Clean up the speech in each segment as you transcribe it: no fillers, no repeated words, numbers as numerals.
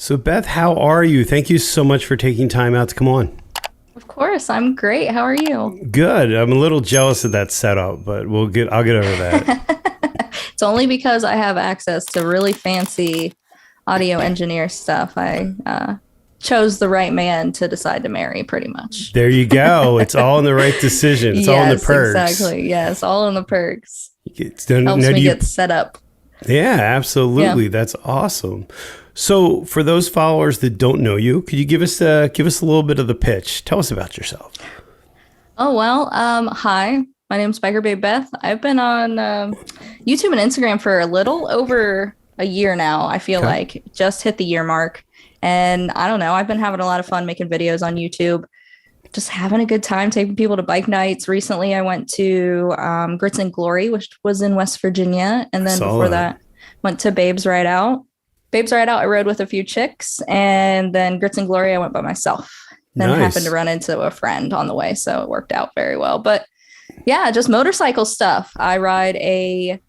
So, Beth, how are you? Thank you so much for taking time out to come on. Of course, I'm great. How are you? Good. I'm a little jealous of that setup, but I'll get over that. It's only because I have access to really fancy audio engineer stuff. I chose the right man to decide to marry, pretty much. There you go. It's all in the right decision. It's all in the Yes, perks. exactly. Yes, all in the perks. Now, Helps do me you, get set up. yeah, absolutely. Yeah. That's awesome. So, for those followers that don't know you, could you give us a little bit of the pitch? Tell us about yourself. Oh well. Hi. My name's Biker Babe Beth. I've been on YouTube and Instagram for a little over a year now. I feel Okay. like just hit the year mark, and I don't know. I've been having a lot of fun making videos on YouTube. Just having a good time taking people to bike nights. Recently, I went to Grits and Glory, which was in West Virginia. And then Saw before that. that, went to Babes Ride Out. Babes Ride Out, I rode with a few chicks. And then Grits and Glory, I went by myself. Then happened to Nice. run into a friend on the way. So it worked out very well. But yeah, just motorcycle stuff. I ride a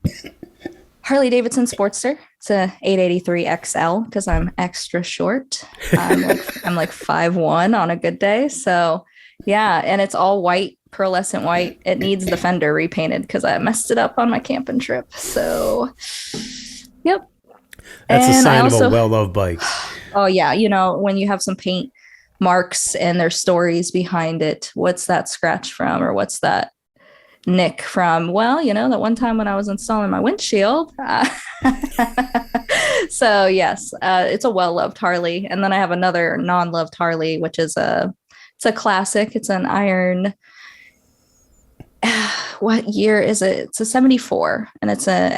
Harley-Davidson Sportster. It's a 883 XL because I'm extra short. I'm like 5'1" on a good day. So yeah, and it's all white, pearlescent white. It needs the fender repainted because I messed it up on my camping trip. So yep. That's a And I sign of a also, well-loved bike. oh yeah, when you have some paint marks and there's stories behind it, what's that scratch from or what's that nick from? Well, that one time when I was installing my windshield. So yes, it's a well-loved Harley. And then I have another non-loved Harley, which is it's a classic. It's an iron. What year is it? It's a 74 and it's a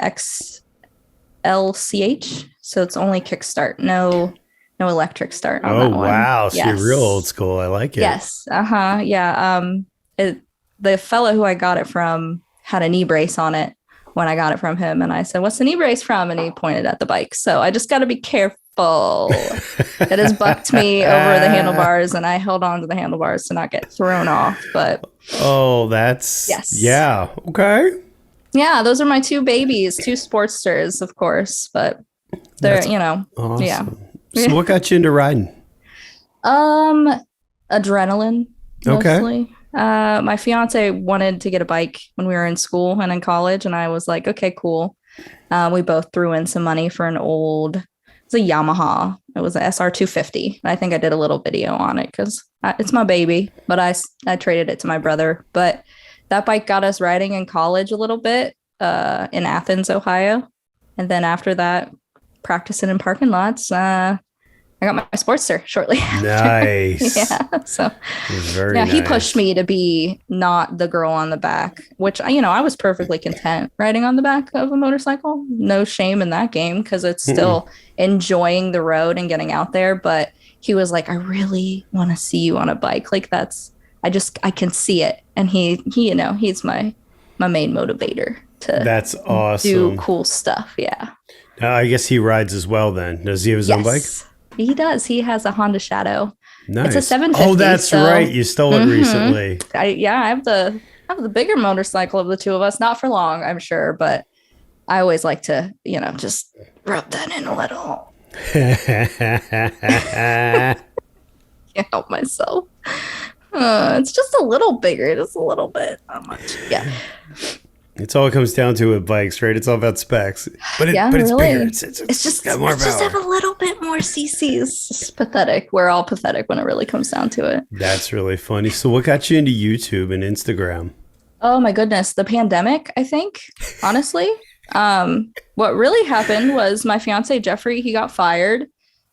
XLCH. So it's only kickstart, no electric start on Oh, that one. wow. So you're real old Yes. school. I like it. Yes. Uh-huh. Yeah. The fellow who I got it from had a knee brace on it when I got it from him. And I said, "What's the knee brace from?" And he pointed at the bike. So I just got to be careful. It has bucked me over the handlebars, and I held on to the handlebars to not get thrown off. But Oh, that's, yes. yeah. Okay. Yeah, those are my two babies, two Sportsters, of course. But they're, That's yeah. awesome. So what got you into riding? Um, Adrenaline Okay. mostly. My fiance wanted to get a bike when we were in school and in college, and I was like, okay, cool. We both threw in some money for it's a Yamaha. It was a SR 250. I think I did a little video on it because it's my baby, but I traded it to my brother. But that bike got us riding in college a little bit in Athens, Ohio. And then after that, practicing in parking lots. I got my Sportster shortly after. Nice. Yeah. So Very yeah, nice. he pushed me to be not the girl on the back, which I was perfectly content riding on the back of a motorcycle. No shame in that game because it's still enjoying the road and getting out there. But he was like, "I really want to see you on a bike. Like I can see it." And he's my main motivator to That's awesome. do cool stuff. Yeah. I guess he rides as well then. Does he have his own bike? Yes, he does. He has a Honda Shadow. Nice. It's a 750. Oh, that's so, right. You stole it recently. I have the bigger motorcycle of the two of us. Not for long, I'm sure, but I always like to, just rub that in a little. Can't help myself. It's just a little bigger, just a little bit. Not much. Yeah. It's all it comes down to with bikes, right? It's all about specs. But Yeah, it's really. bigger. It's Just got more just have power. a little bit more CCs. It's pathetic. We're all pathetic when it really comes down to it. That's really funny. So what got you into YouTube and Instagram? Oh my goodness, the pandemic, I think, honestly. What really happened was my fiance Jeffrey, he got fired,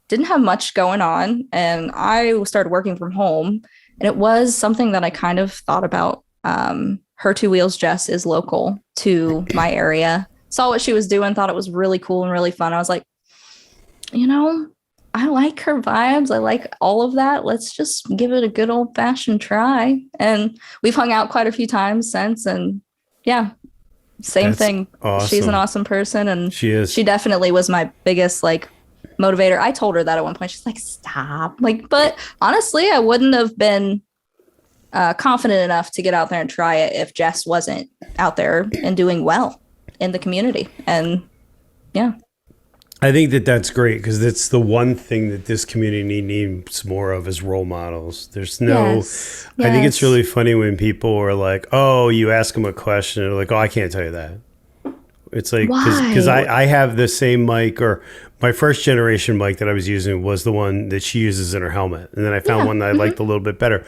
didn't have much going on, and I started working from home. And it was something that I kind of thought about. Her Two Wheels Jess is local to my area. Saw what she was doing, thought it was really cool and really fun. I was like, I like her vibes. I like all of that. Let's just give it a good old fashioned try. And we've hung out quite a few times since. And yeah, same That's thing. She's an awesome person. And She is. she definitely was my biggest motivator. I told her that at one point. She's like, stop. But honestly, I wouldn't have been confident enough to get out there and try it if Jess wasn't out there and doing well in the community. And yeah. I think that that's great because that's the one thing that this community needs more of is role models. There's no, Yes. I think it's Yes. really funny when people are like, oh, you ask them a question and they're like, oh, I can't tell you that. It's like, because Why? I have the same mic, or my first generation mic that I was using was the one that she uses in her helmet. And then I found Yeah. one that I liked a little bit better.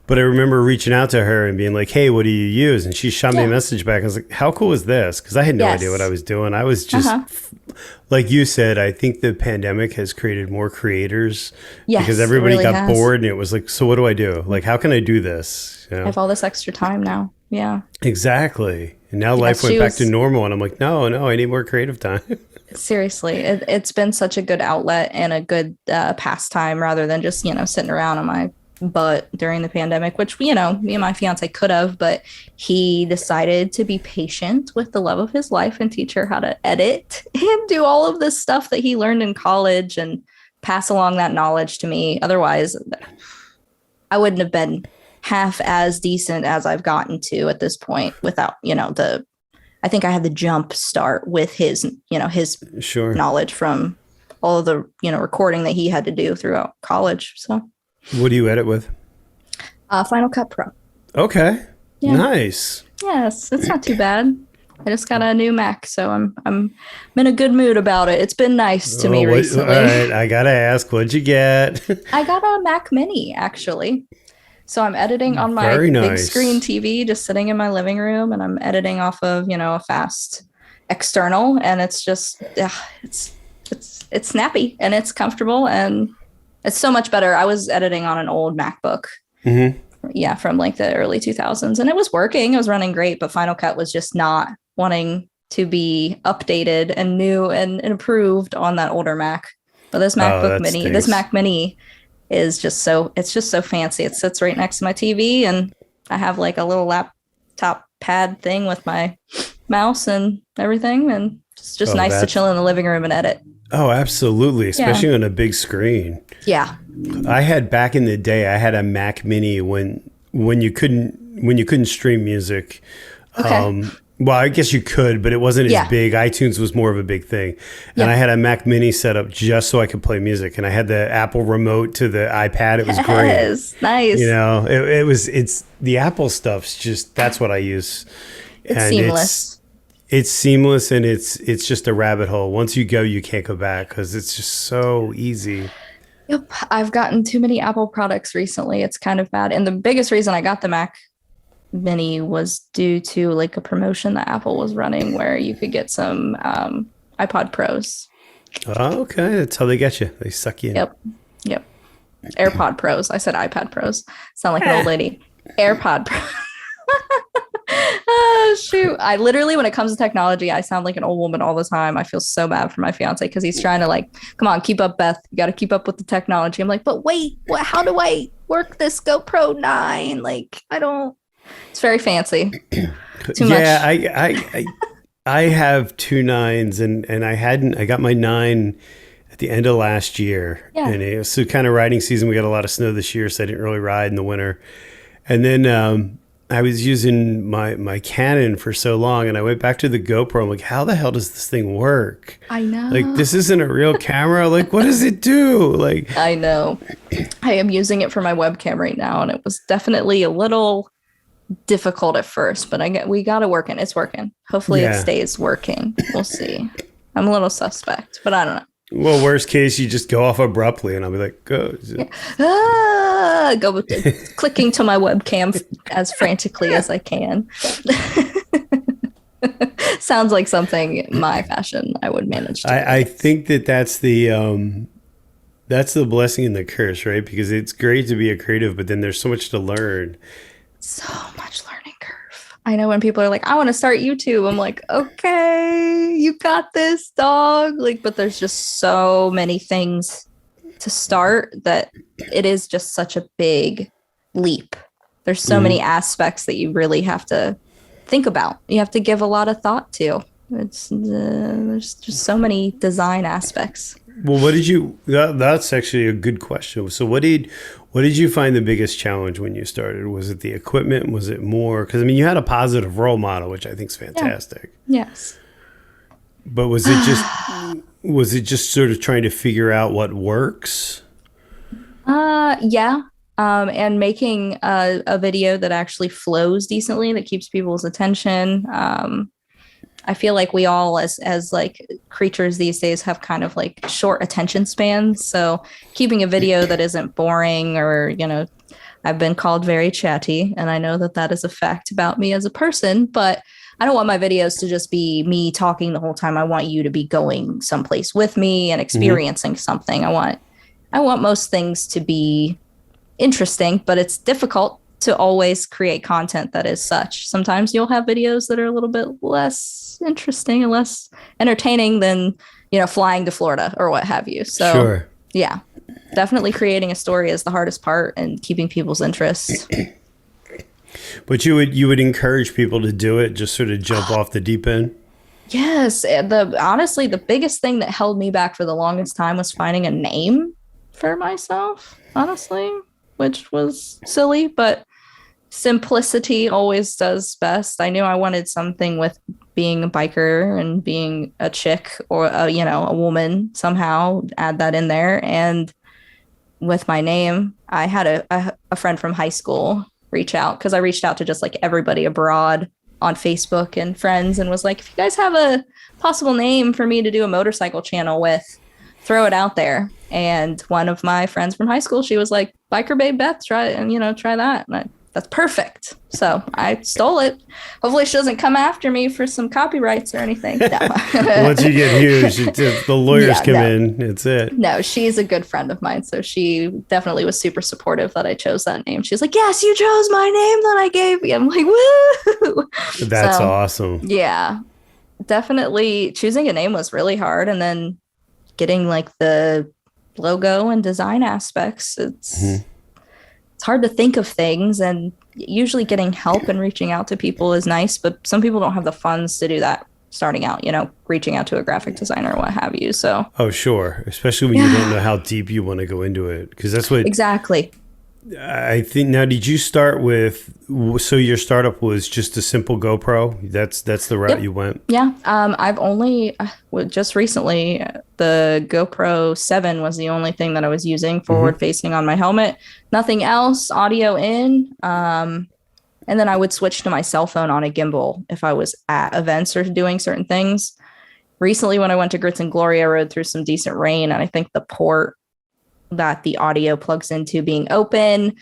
But I remember reaching out to her and being like, hey, what do you use? And she shot me a Yeah. message back. I was like, how cool is this? Because I had no Yes. idea what I was doing. I was just, like you said, I think the pandemic has created more creators Yes, because it everybody really got has. bored and it was like, so what do I do? Like, how can I do this? You I know? have all this extra time now. Yeah. Exactly. And now life Yes, went she back to was normal. And I'm like, no, I need more creative time. seriously, it's been such a good outlet and a good pastime rather than just, sitting around on my butt during the pandemic, which, me and my fiance could have, but he decided to be patient with the love of his life and teach her how to edit and do all of this stuff that he learned in college and pass along that knowledge to me. Otherwise, I wouldn't have been half as decent as I've gotten to at this point without, I think I had the jump start with his Sure. knowledge from all of the, recording that he had to do throughout college. So, What do you edit with? Final Cut Pro. Okay. Yeah. Nice. Yes, it's not too bad. I just got a new Mac, so I'm in a good mood about it. It's been nice to me recently. All right. I got to ask, what'd you get? I got a Mac Mini actually. So I'm editing on my Very big nice. screen TV, just sitting in my living room, and I'm editing off of, a fast external, and it's just, it's snappy and it's comfortable and it's so much better. I was editing on an old MacBook, from like the early 2000s, and it was working. It was running great, but Final Cut was just not wanting to be updated and new and improved on that older Mac. But this MacBook Mini, stinks. this Mac Mini is just so fancy. It sits right next to my TV, and I have like a little laptop pad thing with my mouse and everything, and it's just nice to chill in the living room and edit. Oh, absolutely. Especially on a big screen. Yeah. I had back in the day, I had a Mac Mini when you couldn't stream music. Okay. Well, I guess you could, but it wasn't as big. iTunes was more of a big thing. And I had a Mac Mini set up just so I could play music. And I had the Apple remote to the iPad. It was great. Yes, nice. It's the Apple stuff's just, that's what I use. It's and seamless. It's seamless, and it's just a rabbit hole. Once you go, you can't go back because it's just so easy. Yep. I've gotten too many Apple products recently. It's kind of bad. And the biggest reason I got the Mac Mini was due to like a promotion that Apple was running where you could get some iPod Pros. Oh, okay. That's how they get you. They suck you in. Yep. AirPod Pros. I said iPad Pros. Sound like an old lady. AirPod Pros. Oh, shoot. I literally, when it comes to technology, I sound like an old woman all the time. I feel so bad for my fiance because he's trying to like, come on, keep up, Beth. You got to keep up with the technology. I'm like, but wait, how do I work this GoPro 9? Like, I don't. It's very fancy. Too much. I have 2 9s and I got my 9 at the end of last year. Yeah. And it was so kind of riding season. We got a lot of snow this year, so I didn't really ride in the winter. And then I was using my Canon for so long, and I went back to the GoPro. I'm like, how the hell does this thing work? I know. Like, this isn't a real camera. Like, what does it do? Like, I know. I am using it for my webcam right now, and it was definitely a little difficult at first, but we got it working. It's working. Hopefully it stays working. We'll see. I'm a little suspect, but I don't know. Well, worst case, you just go off abruptly, and I'll be like, go. Go with clicking to my webcam as frantically as I can. Sounds like something my fashion I would manage to. I think that's the blessing and the curse, right? Because it's great to be a creative, but then there's so much to learn. So much learning curve. I know when people are like, I want to start YouTube. I'm like, okay, you got this, dog. Like, but there's just so many things to start that it is just such a big leap. There's so many aspects that you really have to think about. You have to give a lot of thought to. There's just so many design aspects. Well, that's actually a good question. So what did you find the biggest challenge when you started? Was it the equipment? Was it more? Because, I mean, you had a positive role model, which I think is fantastic. Yeah. Yes. But was it just sort of trying to figure out what works? Yeah. And making a video that actually flows decently, that keeps people's attention. I feel like we all as like creatures these days have kind of like short attention spans. So keeping a video that isn't boring or, I've been called very chatty, and I know that that is a fact about me as a person, but I don't want my videos to just be me talking the whole time. I want you to be going someplace with me and experiencing something. I want most things to be interesting, but it's difficult to always create content that is such. Sometimes you'll have videos that are a little bit less interesting and less entertaining than, flying to Florida or what have you. So, Sure. yeah, definitely creating a story is the hardest part and keeping people's interest. But you would encourage people to do it, just sort of jump off the deep end? Yes, honestly, the biggest thing that held me back for the longest time was finding a name for myself, honestly, which was silly, but simplicity always does best. I knew I wanted something with being a biker and being a chick or a woman, somehow add that in there. And with my name, I had a friend from high school reach out, because I reached out to just like everybody abroad on Facebook and friends and was like, if you guys have a possible name for me to do a motorcycle channel with, throw it out there. And one of my friends from high school, she was like, Biker Babe Beth, try that. And that's perfect. So I stole it. Hopefully she doesn't come after me for some copyrights or anything. No. Once you get huge, the lawyers come in. It's it. No, she's a good friend of mine. So she definitely was super supportive that I chose that name. She's like, yes, you chose my name that I gave you. I'm like, woo. That's awesome. Yeah, definitely choosing a name was really hard. And then getting like the logo and design aspects, it's hard to think of things, and usually getting help and reaching out to people is nice, but some people don't have the funds to do that starting out, reaching out to a graphic designer or what have you. So sure, especially when you don't know how deep you want to go into it, because that's what exactly. I think. Now, did you start with, so your startup was just a simple GoPro? That's the route you went? Yeah. I've only, just recently, the GoPro 7 was the only thing that I was using forward facing on my helmet. Nothing else, audio in. And then I would switch to my cell phone on a gimbal if I was at events or doing certain things. Recently, when I went to Grits and Glory, I rode through some decent rain, and I think the port that the audio plugs into being open,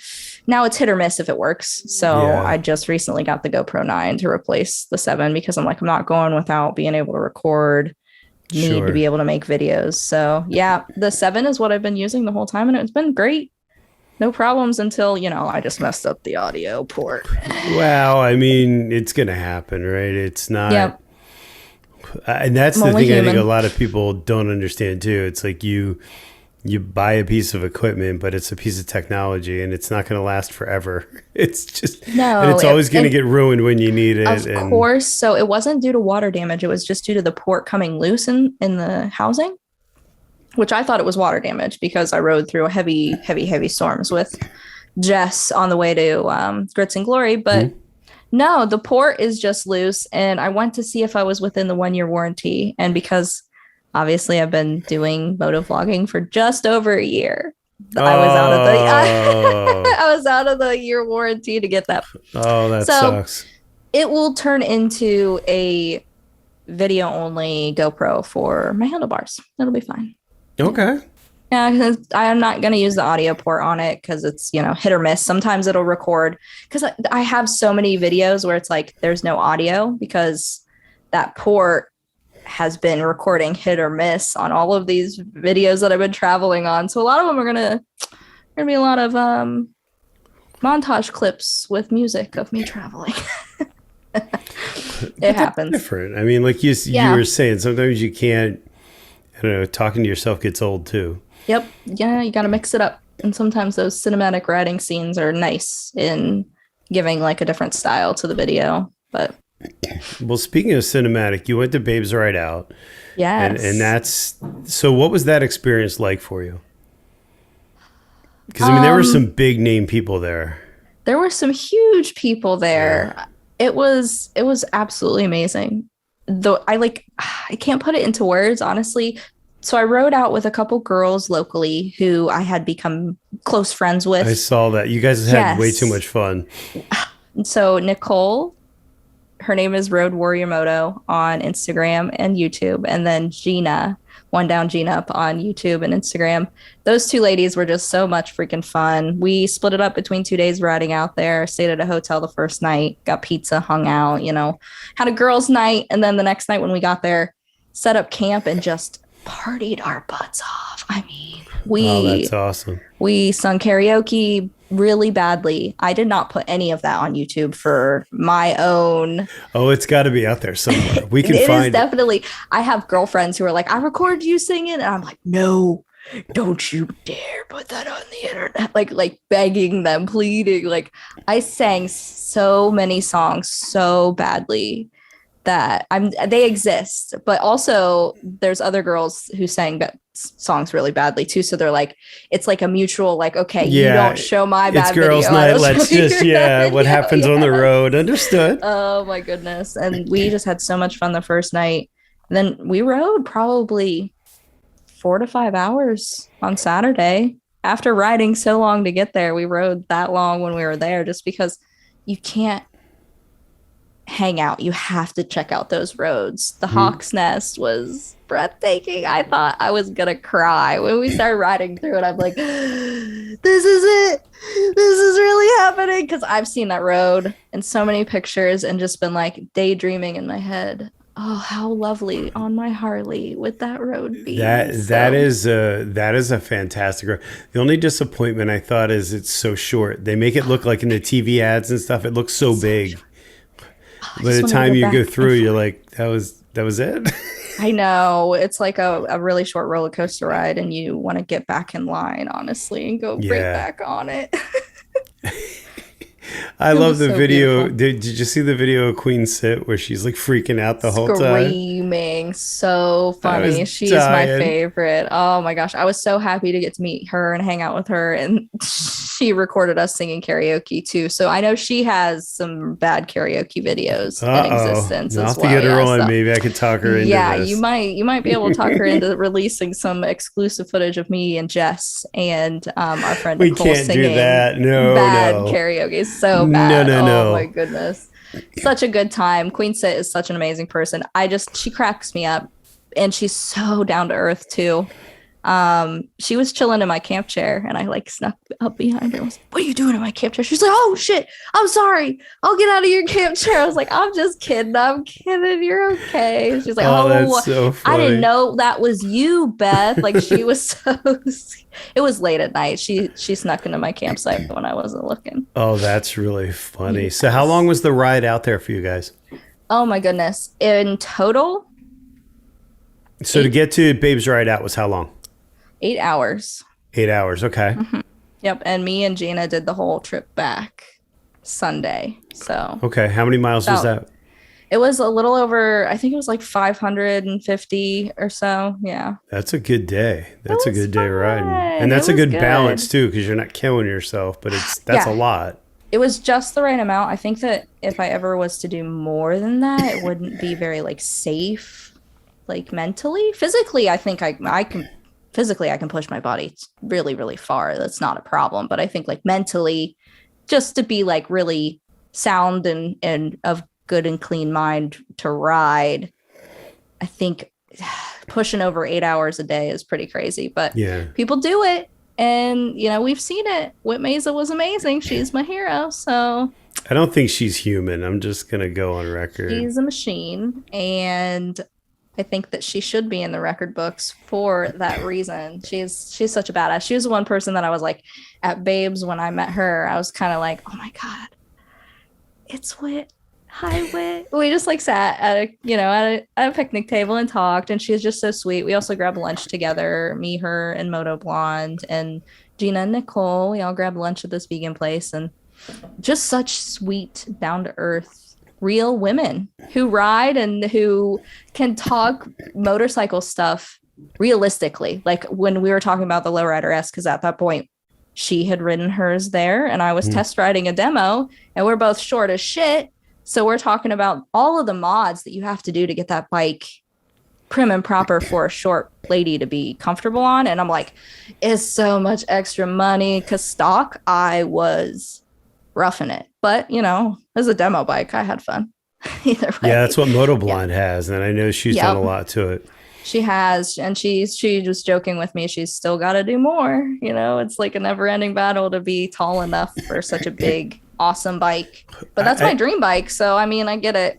now it's hit or miss if it works. So I just recently got the GoPro 9 to replace the 7, because I'm like, I'm not going without being able to record, need to be able to make videos. So yeah, the 7 is what I've been using the whole time, and it's been great. No problems until, I just messed up the audio port. Well, I mean, it's going to happen, right? It's not. Yep. And that's the thing I think a lot of people don't understand too. It's like you buy a piece of equipment, but it's a piece of technology, and it's not going to last forever. It's just, and it's always going to get ruined when you need it. Of course. So it wasn't due to water damage. It was just due to the port coming loose in the housing, which I thought it was water damage because I rode through heavy storms with Jess on the way to Grits and Glory. But no, the port is just loose. And I went to see if I was within the 1-year warranty. And because obviously I've been doing moto vlogging for just over a year, I was out of the year warranty to get that. Oh, that sucks. It will turn into a video only GoPro for my handlebars. It'll be fine. Okay. Yeah, because I'm not going to use the audio port on it because it's, hit or miss. Sometimes it'll record, because I have so many videos where it's like there's no audio because that port has been recording hit or miss on all of these videos that I've been traveling on. So a lot of them are gonna be a lot of montage clips with music of me traveling. It happens. Different. I mean, like you were saying, sometimes you can't. I don't know. Talking to yourself gets old too. Yep. Yeah, you got to mix it up, and sometimes those cinematic riding scenes are nice in giving like a different style to the video, but. Well, speaking of cinematic, you went to Babes Ride Out. Yes. And that's, so what was that experience like for you? Because, I mean, there were some big name people there. There were some huge people there. Yeah. It was absolutely amazing. though I can't put it into words, honestly. So I rode out with a couple girls locally who I had become close friends I with. saw that. You guys had way too Yes. much fun. So Nicole, her name is Road Warrior Moto on Instagram and YouTube, and then Gina, one down Gina up on YouTube and Instagram. Those two ladies were just so much freaking fun. We split it up between 2 days riding out there, stayed at a hotel the first night, got pizza, hung out, had a girls' night, and then the next night when we got there, set up camp and just partied our butts off. I mean, Oh, we that's awesome. we sung karaoke really badly. I did not put any of that on YouTube for my own. Oh, it's got to be out there somewhere. We can It is find it. definitely. I have girlfriends who are like, I recorded you singing, and I'm like, no, don't you dare put that on the internet. Like begging them, pleading. Like I sang so many songs so badly that they exist, but also there's other girls who sang songs really badly too. So they're like, it's like a mutual, like, okay, you don't show my bad it's girls' video, night. Let's just what happens on the road. Understood. Oh my goodness. And we just had so much fun the first night. And then we rode probably 4 to 5 hours on Saturday. After riding so long to get there, we rode that long when we were there just because you can't hang out. You have to check out those roads. The Hawk's Nest was breathtaking. I thought I was gonna cry when we started riding through it. I'm like, this is it. This is really happening, because I've seen that road in so many pictures and just been like daydreaming in my head. Oh, how lovely on my Harley with that road being. That is a fantastic road. The only disappointment I thought is it's so short. They make it look like in the TV ads and stuff, it looks so big. By the time you go through, you're like, that was it. I know. It's like a really short roller coaster ride, and you want to get back in line, honestly, and go right back on it. I love the so video. beautiful. Did you see the video of Queen Sit where she's like freaking out the whole time? Screaming. So funny. She's dying. my favorite. Oh my gosh. I was so happy to get to meet her and hang out with her. And she recorded us singing karaoke too. So I know she has some bad karaoke videos in existence. I'll as have to get her on. So, maybe I could talk her into this. you might be able to talk her into releasing some exclusive footage of me and Jess and our friend Nicole we can't singing do that. No, bad karaoke. So bad. No. Oh my goodness. Such a good time. Queen Sit is such an amazing person. She cracks me up, and she's so down to earth too. She was chilling in my camp chair, and I like snuck up behind her and was like, what are you doing in my camp chair? She's like, oh shit, I'm sorry, I'll get out of your camp chair. I was like, I'm just kidding, you're okay. She's like, that's so funny. I didn't know that was you, Beth. Like, she was so it was late at night. She snuck into my campsite when I wasn't looking. Oh, that's really funny. So how long was the ride out there for you guys? Oh my goodness, in total, so to get to Babe's Ride Out was how long? 8 hours. 8 hours. Okay. Mm-hmm. Yep. And me and Gina did the whole trip back Sunday. So okay. How many miles was that? It was a little over, I think it was like 550 or so. Yeah. That's a good day. That's a good day riding. And that's a good balance too, because you're not killing yourself, but that's a lot. It was just the right amount. I think that if I ever was to do more than that, it wouldn't be very like safe, like mentally. Physically, I think I can push my body really, really far. That's not a problem. But I think like mentally, just to be like really sound and of good and clean mind to ride, I think pushing over 8 hours a day is pretty crazy. But people do it. And, we've seen it. Whit Mesa was amazing. She's my hero. So I don't think she's human. I'm just going to go on record. She's a machine. And I think that she should be in the record books for that reason. She's such a badass. She was the one person that I was like, at Babes, when I met her, I was kind of like, oh my God, it's Whit. Hi, Whit. We just like sat at a picnic table and talked, and she was just so sweet. We also grabbed lunch together, me, her, and Moto Blonde, and Gina and Nicole. We all grabbed lunch at this vegan place, and just such sweet, down to earth, real women who ride and who can talk motorcycle stuff realistically. Like when we were talking about the Lowrider S, because at that point she had ridden hers there and I was test riding a demo, and we're both short as shit, So we're talking about all of the mods that you have to do to get that bike prim and proper for a short lady to be comfortable on. And I'm like, it's so much extra money because stock, I was roughing it. But, as a demo bike, I had fun. Either Yeah, way. that's what Yeah. Motoblonde has, and I know she's done a Yep. lot to it. She has, and she was joking with me. She's still got to do more. It's like a never-ending battle to be tall enough for such a big, awesome bike. But that's my I, dream bike, so I mean, I get it.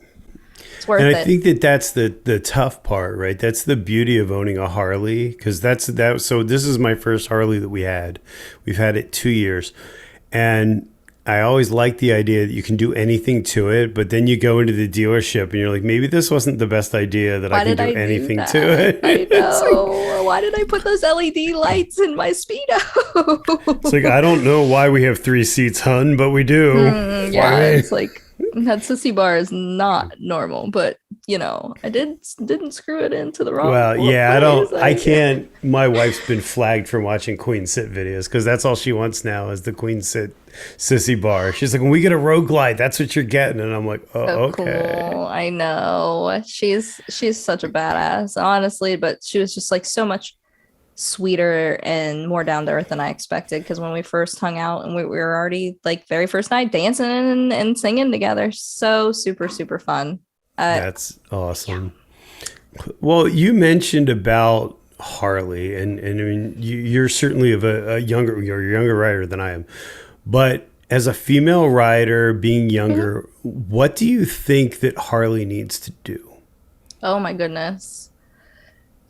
It's And worth I it. think that that's the tough part, right? That's the beauty of owning a Harley, because that's that. So this is my first Harley that we had. We've had it 2 years, and I always liked the idea that you can do anything to it, but then you go into the dealership and you're like, maybe this wasn't the best idea that Why I can did do I do anything that? to it. I It's like, know. Why did I put those LED lights in my it's like, Speedo? I don't know why we have 3 seats, hun, but we do. Yeah, Why? it's like that sissy bar is not normal, but I didn't screw it into the wrong Well, yeah, place. I can't. My wife's been flagged for watching Queen Sit videos because that's all she wants now is the Queen Sit sissy bar. She's like, when we get a road glide, that's what you're getting. And I'm like, oh, So okay. cool. I know. She's such a badass, honestly, but she was just like so much sweeter and more down to earth than I expected. Because when we first hung out and we were already like very first night dancing and singing together, so super super fun. That's awesome. Well, you mentioned about Harley, and I mean, you're certainly of you're a younger rider than I am. But as a female rider, being Mhm. younger, what do you think that Harley needs to do? Oh my goodness.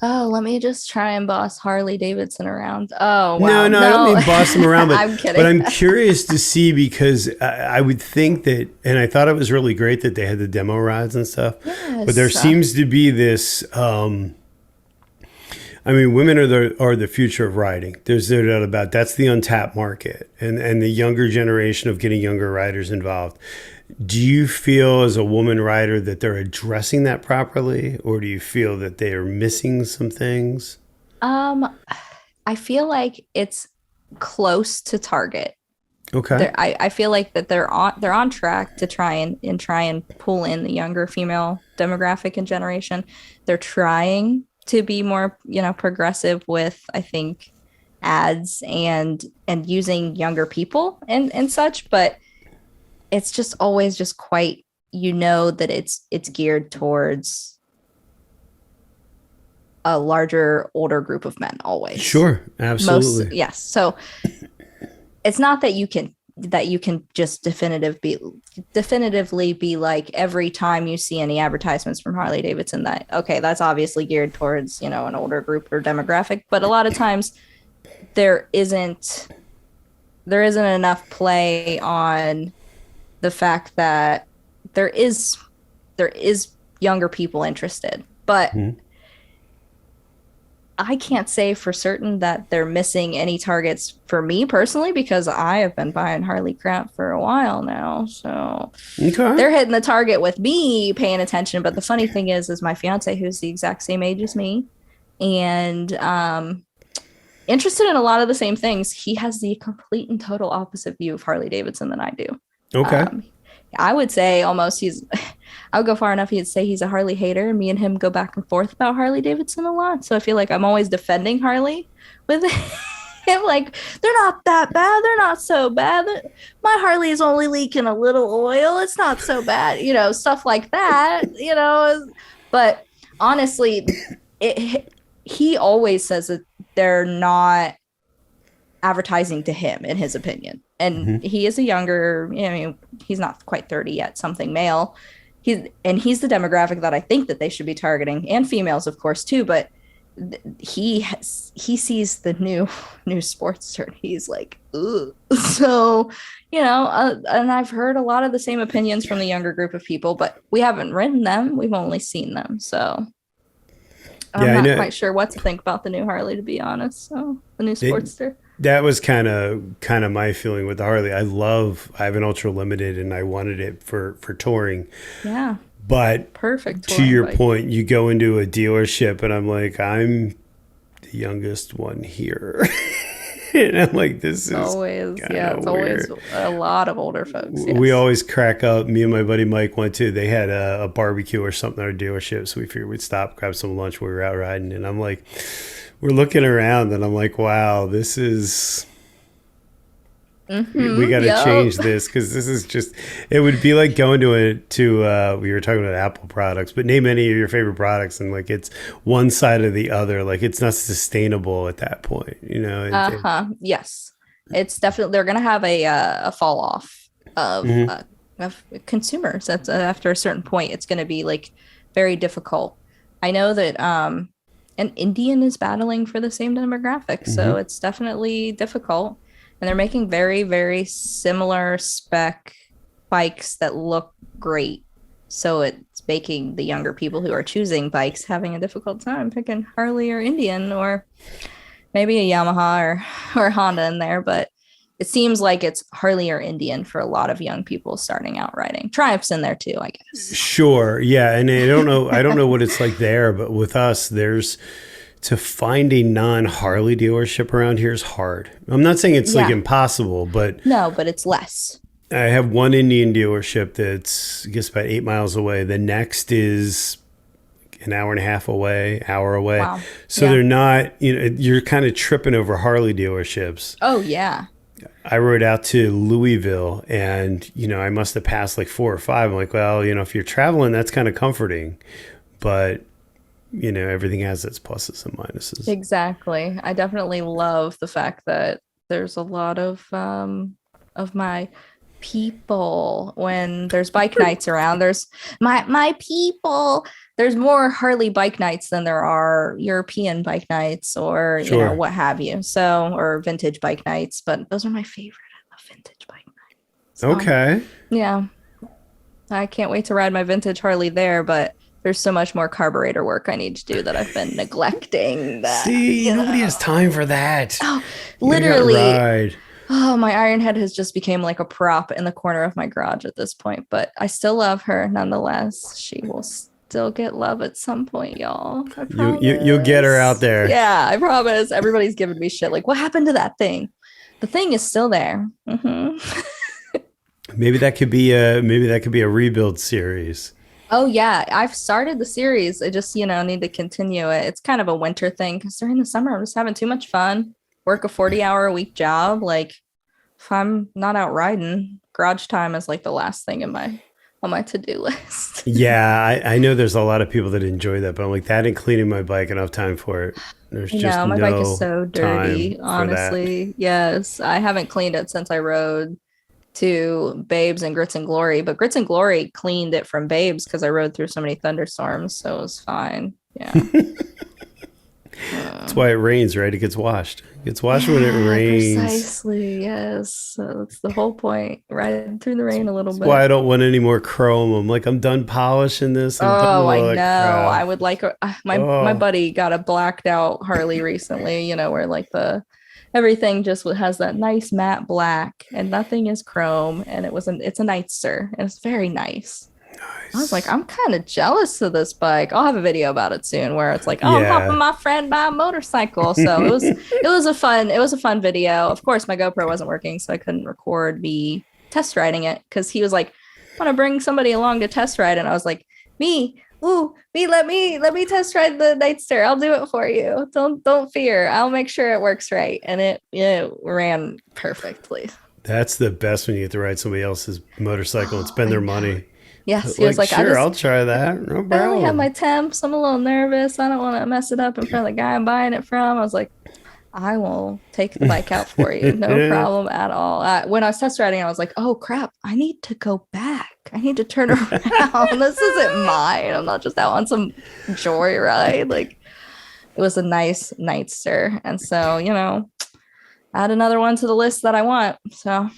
Oh, let me just try and boss Harley-Davidson around. Oh No, wow, no, I don't no. mean boss them around, but I'm but kidding. I'm curious to see because I would think that, and I thought it was really great that they had the demo rides and stuff. But there Yes. seems to be this. I mean, women are the future of riding. There's no doubt about it. That's the untapped market, and the younger generation of getting younger riders involved. Do you feel as a woman rider that they're addressing that properly, or do you feel that they are missing some things? Um, I feel like it's close to target. Okay. I feel like that they're on track to try and pull in the younger female demographic and generation. They're trying to be more, progressive with, I think, ads and using younger people and such, but it's just always just quite, that it's geared towards a larger, older group of men always. Sure, Most, absolutely. yes. So it's not that you can just definitively be like every time you see any advertisements from Harley Davidson that okay, that's obviously geared towards an older group or demographic, but a lot of times there isn't enough play on the fact that there is younger people interested, but Mhm. I can't say for certain that they're missing any targets for me personally because I have been buying Harley crap for a while now. So Okay. they're hitting the target with me paying attention. But the funny thing is my fiance, who's the exact same age as me, and interested in a lot of the same things, he has the complete and total opposite view of Harley Davidson than I do. Okay. Um, I would say almost I would go far enough. He'd say he's a Harley hater, and me and him go back and forth about Harley Davidson a lot. So I feel like I'm always defending Harley with him. Like, they're not that bad. They're not so bad. My Harley is only leaking a little oil. It's not so bad, stuff like that. But honestly, he always says that they're not advertising to him, in his opinion. And Mhm. he is a younger, he's not quite 30 yet, something male. He's the demographic that I think that they should be targeting, and females, of course, too. But he sees the new Sportster, and he's like, ugh. So, and I've heard a lot of the same opinions from the younger group of people, but we haven't ridden them. We've only seen them. So I'm Yeah, I not know. quite sure what to think about the new Harley, to be honest. So the new They, Sportster. that was kind of my feeling with the Harley. I have an Ultra Limited, and I wanted it for touring. Yeah. But Perfect to touring your bike. point, you go into a dealership, and I'm like, I'm the youngest one here. And I'm like, this is Always, kind yeah, of it's weird. always a lot of older folks. We Yes. always crack up. Me and my buddy Mike went to, they had a barbecue or something at our dealership. So we figured we'd stop, grab some lunch while we were out riding. And I'm like, we're looking around and I'm like, wow, this is, we got to Yep. change this because this is just, it would be like going we were talking about Apple products, but name any of your favorite products and like it's one side or the other. Like it's not sustainable at that point, you know? Yes. It's definitely they're gonna have a fall off of consumers. That's after a certain point, it's gonna be like very difficult. I know that an Indian is battling for the same demographic, so it's definitely difficult. And they're making very, very similar spec bikes that look great. So it's making the younger people who are choosing bikes having a difficult time picking Harley or Indian or maybe a Yamaha or Honda in there. But it seems like it's Harley or Indian for a lot of young people starting out riding. Triumph's in there too, I guess. Sure. Yeah. And I don't know what it's like there, but with us, to find a non-Harley dealership around here is hard. I'm not saying it's like impossible, but no, but it's less. I have one Indian dealership that's, I guess, about 8 miles away. The next is an hour and a half away, hour away. Wow. So they're not, you're kind of tripping over Harley dealerships. Oh, yeah. I rode out to Louisville and, I must have passed like 4 or 5. I'm like, well, if you're traveling, that's kind of comforting. But everything has its pluses and minuses. Exactly. I definitely love the fact that there's a lot of my people when there's bike nights around. There's my people. There's more Harley bike nights than there are European bike nights or what have you. So or vintage bike nights, but those are my favorite. I love vintage bike nights. So, okay. Yeah. I can't wait to ride my vintage Harley there, but there's so much more carburetor work I need to do that I've been neglecting. See, nobody has time for that. Oh, literally. Ride. Oh, my iron head has just become like a prop in the corner of my garage at this point, but I still love her nonetheless. She will still get love at some point, y'all. I promise. You'll get her out there. Yeah, I promise. Everybody's giving me shit like, what happened to that thing? The thing is still there. Maybe that could be a rebuild series. Oh yeah, I've started the series. I just, need to continue it. It's kind of a winter thing because during the summer I'm just having too much fun. Work a 40-hour-a-week job. Like if I'm not out riding, garage time is like the last thing on my to-do list. Yeah, I know there's a lot of people that enjoy that, but I'm like that and cleaning my bike, enough time for it. There's just my no bike is so dirty, time honestly. Yes, I haven't cleaned it since I rode to Babes and Grits and Glory, but Grits and Glory cleaned it from Babes because I rode through so many thunderstorms, so it was fine. Yeah. That's why it rains, right? It gets washed. It gets washed when it rains. Precisely, yes. So that's the whole point. Riding through the rain a little bit. That's why I don't want any more chrome. I'm like, I'm done polishing this. I know. I would like my buddy got a blacked out Harley recently, where like everything just has that nice matte black and nothing is chrome, and it's a Nightster and it's very nice. I was like, I'm kind of jealous of this bike. I'll have a video about it soon where it's like, I'm helping my friend buy a motorcycle. So it was a fun video. Of course, my GoPro wasn't working, so I couldn't record me test riding it because he was like, I want to bring somebody along to test ride, and I was like, me, let me test ride the Nightster. I'll do it for you. Don't fear. I'll make sure it works right. And it ran perfectly. That's the best when you get to ride somebody else's motorcycle and spend their money. Yes, he was like, sure, I'll try that. No problem. I only have my temps. I'm a little nervous. I don't want to mess it up in front of the guy I'm buying it from. I was like, I will take the bike out for you. No problem at all. When I was test riding, I was like, oh crap, I need to go back. I need to turn around. This isn't mine. I'm not just out on some joyride. Like, it was a nice Nightster. And so, add another one to the list that I want. So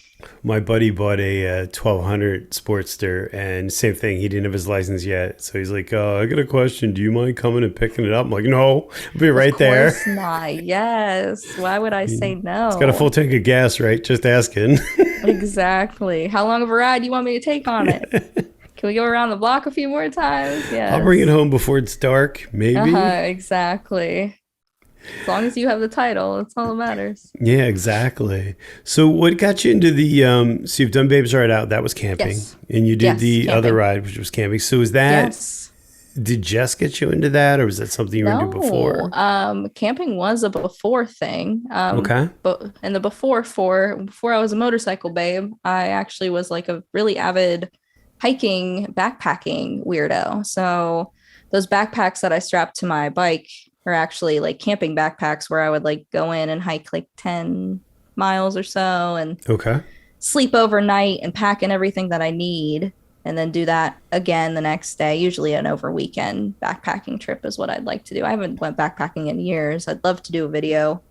my buddy bought a 1200 Sportster, and same thing. He didn't have his license yet, so he's like, "I got a question. Do you mind coming and picking it up?" I'm like, "No, I'll be right there." Of course not. Yes. Why would I say no? It's got a full tank of gas, right? Just asking. Exactly. How long of a ride do you want me to take on it? Can we go around the block a few more times? Yeah. I'll bring it home before it's dark, maybe. Exactly. As long as you have the title, that's all that matters. Yeah, exactly. So what got you into the so you've done Babes Ride Out, that was camping. Yes. And you did Yes. the other Camping. ride, which was camping. So is that Yes. did Jess get you into that or was that something you were into No. before? Camping was a before thing. Okay. But in the before I was a motorcycle babe, I actually was like a really avid hiking, backpacking weirdo. So those backpacks that I strapped to my bike are actually like camping backpacks where I would like go in and hike like 10 miles or so and Okay. sleep overnight and pack in everything that I need and then do that again the next day. Usually an over weekend backpacking trip is what I'd like to do. I haven't went backpacking in years. I'd love to do a video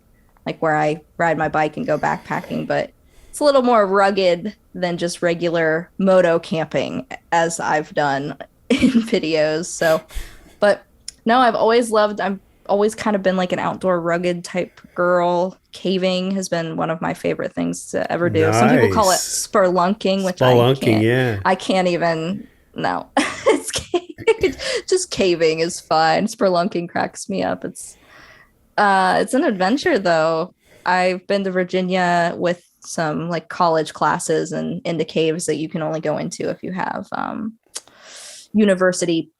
like where I ride my bike and go backpacking, but it's a little more rugged than just regular moto camping as I've done in videos. So, but no, I've always kind of been like an outdoor rugged type girl. Caving has been one of my favorite things to ever do. Some people call it Nice. spelunking, which Spelunking, yeah. I can't even, no. Just caving is fine. Spelunking cracks me up. It's an adventure though. I've been to Virginia with some like college classes and into caves that you can only go into if you have university,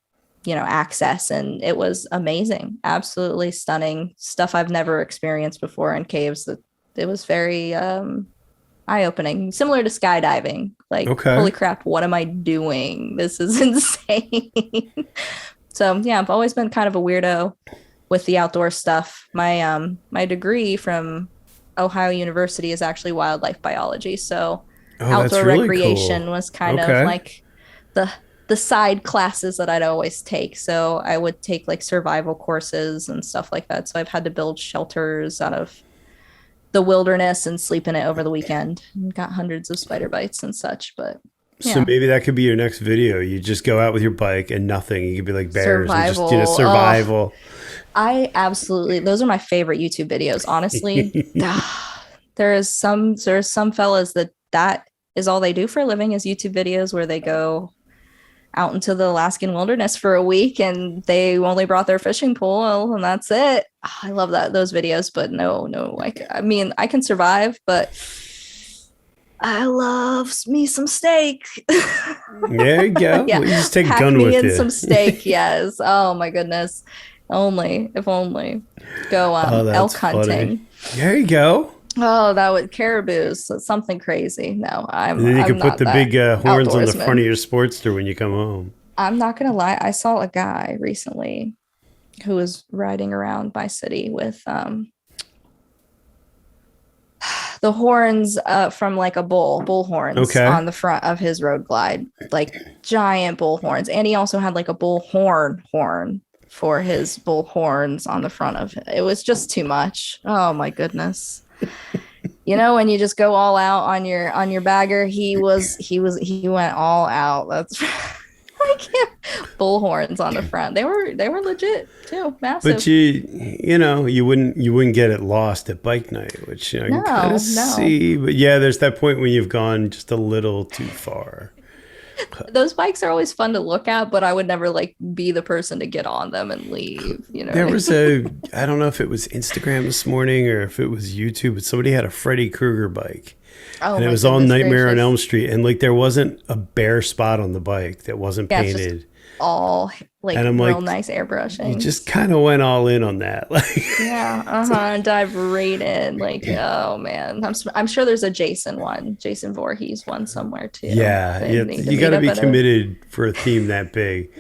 access, and it was amazing, absolutely stunning stuff I've never experienced before in caves. That it was very eye-opening, similar to skydiving. Like, Okay. holy crap, what am I doing? This is insane. So yeah, I've always been kind of a weirdo with the outdoor stuff. My degree from Ohio University is actually wildlife biology. So Oh, that's outdoor really recreation cool. was kind of Okay. like the the side classes that I'd always take. So I would take like survival courses and stuff like that. So I've had to build shelters out of the wilderness and sleep in it over the weekend. Got hundreds of spider bites and such, but So yeah. maybe that could be your next video. You just go out with your bike and nothing. You could be like bears and just, Survival. Oh, survival. I absolutely, those are my favorite YouTube videos, honestly. There's some fellas that is all they do for a living is YouTube videos where they go out into the Alaskan wilderness for a week and they only brought their fishing pole and that's it. I love those videos, but no, I mean, I can survive, but I love me some steak. There you go. Yeah, Well, you just take a pack gun me with in you. some steak. Yes. Oh my goodness. Only, if only. Go Oh, elk that's funny. hunting. There you go. Oh, that would caribous. That's something crazy. No, I'm And then you I'm could put not the that big horns on the front outdoorsman. of your Sportster when you come home. I'm not gonna lie. I saw a guy recently who was riding around my city with the horns from like a bull horns Okay. on the front of his road glide, like giant bull horns. And he also had like a bull horn for his bull horns on the front of it. It was just too much. Oh my goodness. When you just go all out on your bagger, he went all out. That's I can't bull horns on the front. They were legit too, But massive. you wouldn't get it lost at bike night, which I can kind of No. see. But yeah, there's that point when you've gone just a little too far. Those bikes are always fun to look at, but I would never like be the person to get on them and leave. You know what There I was mean? I don't know if it was Instagram this morning or if it was YouTube, but somebody had a Freddy Krueger bike. Oh And it my was all goodness Nightmare on gracious. Elm Street. And like there wasn't a bare spot on the bike that wasn't Yeah, it's just painted. all like And I'm real like, nice you just airbrushings. kind of went all in on that. Like, Yeah, uh-huh. Dive right in. Like, oh man. I'm sure there's a Jason one, Jason Voorhees one somewhere too. yeah, They need to you got meet to up be at a committed for a theme that big.